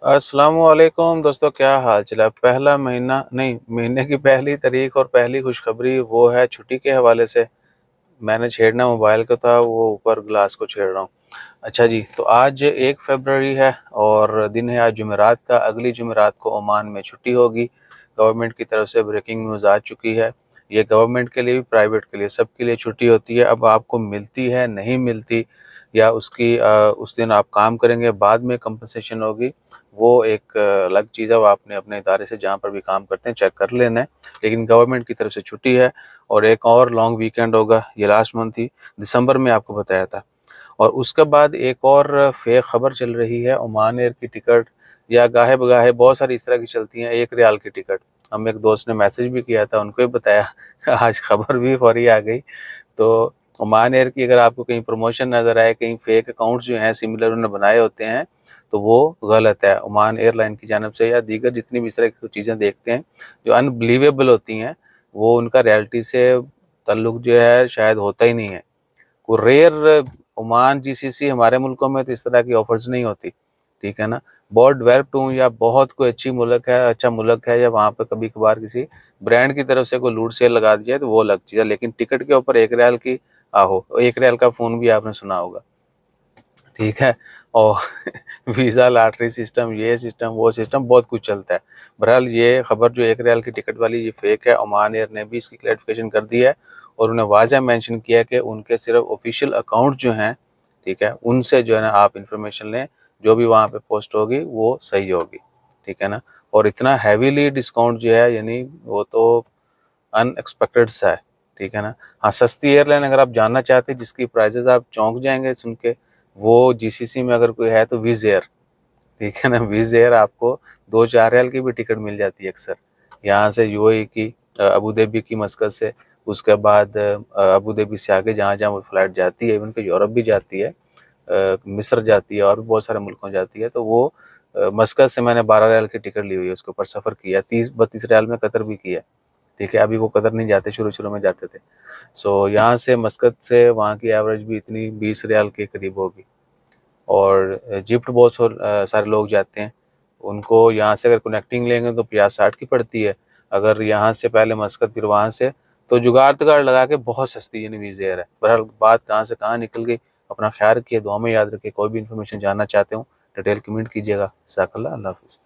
अस्सलामुअलैकुम दोस्तों, क्या हाल चाल है। पहला महीना नहीं, महीने की पहली तारीख और पहली खुशखबरी वो है छुट्टी के हवाले से। मैंने छेड़ना मोबाइल को था, वो ऊपर ग्लास को छेड़ रहा हूँ। अच्छा जी, तो आज 1 फरवरी है और दिन है आज जुमेरात का। अगली जुमेरात को ओमान में छुट्टी होगी। गवर्नमेंट की तरफ से ब्रेकिंग न्यूज़ आ चुकी है। ये गवर्नमेंट के लिए भी, प्राइवेट के लिए, सबके लिए छुट्टी होती है। अब आपको मिलती है नहीं मिलती, या उसकी उस दिन आप काम करेंगे बाद में कंपनसेशन होगी, वो एक अलग चीज़ है। वो आपने अपने इदारे से जहाँ पर भी काम करते हैं चेक कर लेना है। लेकिन गवर्नमेंट की तरफ से छुट्टी है। और एक और लॉन्ग वीकेंड होगा, ये लास्ट मंथ ही दिसंबर में आपको बताया था। और उसके बाद एक और फेक खबर चल रही है, ओमान एयर की टिकट या गाहे बगाहे बहुत सारी इस तरह की चलती हैं, 1 रियाल की टिकट। हम एक दोस्त ने मैसेज भी किया था, उनको भी बताया। आज खबर भी फौरी आ गई। तो ओमान एयर की अगर आपको कहीं प्रमोशन नज़र आए, कहीं फेक अकाउंट्स जो हैं सिमिलर उन्होंने बनाए होते हैं, तो वो गलत है। ओमान एयरलाइन की जानब से या दीगर जितनी भी इस तरह की चीज़ें देखते हैं जो अनबिलीवेबल होती हैं, वो उनका रियलिटी से ताल्लुक जो है शायद होता ही नहीं है। को रेयर ओमान जीसीसी हमारे मुल्कों में तो इस तरह की ऑफर्स नहीं होती, ठीक है ना। बहुत डेवलप्ड हूँ या बहुत कोई अच्छी मुल्क है, अच्छा मुल्क है, या वहाँ पर कभी कभार किसी ब्रांड की तरफ से कोई लूट सेल लगा दी जाए तो वो अलग चीज़ है। लेकिन टिकट के ऊपर 1 रियाल की, आहो 1 रियाल का फ़ोन भी आपने सुना होगा, ठीक है। और वीज़ा लॉटरी सिस्टम, ये सिस्टम वो सिस्टम, बहुत कुछ चलता है। बहरहाल ये खबर जो 1 रियाल की टिकट वाली, ये फेक है। ओमान एयर ने भी इसकी क्लैरिफिकेशन कर दी है और उन्हें वाज़ह मेंशन किया है कि उनके सिर्फ ऑफिशियल अकाउंट जो हैं, ठीक है, उनसे जो है ना आप इंफॉर्मेशन लें। जो भी वहाँ पे पोस्ट होगी वो सही होगी, ठीक है ना। और इतना हैवीली डिस्काउंट जो है, यानी वो तो अनएक्सपेक्टेड सा है, ठीक है ना। हाँ, सस्ती एयरलाइन अगर आप जानना चाहते हैं जिसकी प्राइजेस आप चौंक जाएंगे सुन के, वो जीसीसी में अगर कोई है तो विज़ एयर, ठीक है ना। विज़ एयर आपको 2-4 रियाल की भी टिकट मिल जाती है अक्सर। यहाँ से यूएई की, अबू धाबी की, मस्कत से, उसके बाद अबू धाबी से आगे जहाँ जहाँ वो फ्लाइट जाती है, इवन कि यूरोप भी जाती है, मिस्र जाती है और भी बहुत सारे मुल्कों जाती है। तो वो मस्कत से मैंने 12 रियाल की टिकट ली हुई है, उसके ऊपर सफ़र किया। 30-32 रियाल में कतर भी किया, ठीक है। अभी वो कतर नहीं जाते, शुरू शुरू में जाते थे। सो यहाँ से मस्कत से वहाँ की एवरेज भी इतनी 20 रियाल के करीब होगी। और इजिप्ट बहुत सारे लोग जाते हैं, उनको यहाँ से अगर कनेक्टिंग लेंगे तो 50-60 की पड़ती है। अगर यहाँ से पहले मस्कत फिर वहाँ से, तो जुगाड़ तुगाड़ लगा के बहुत सस्ती यानी वीज़ एयर है। बहरहाल बात कहाँ से कहाँ निकल गई। अपना ख्याल रखिए, दुआ में याद रखिए। कोई भी इन्फॉर्मेशन जानना चाहते हो डिटेल कमेंट कीजिएगा। जज़ाकल्लाह, अल्लाह हाफ़िज़।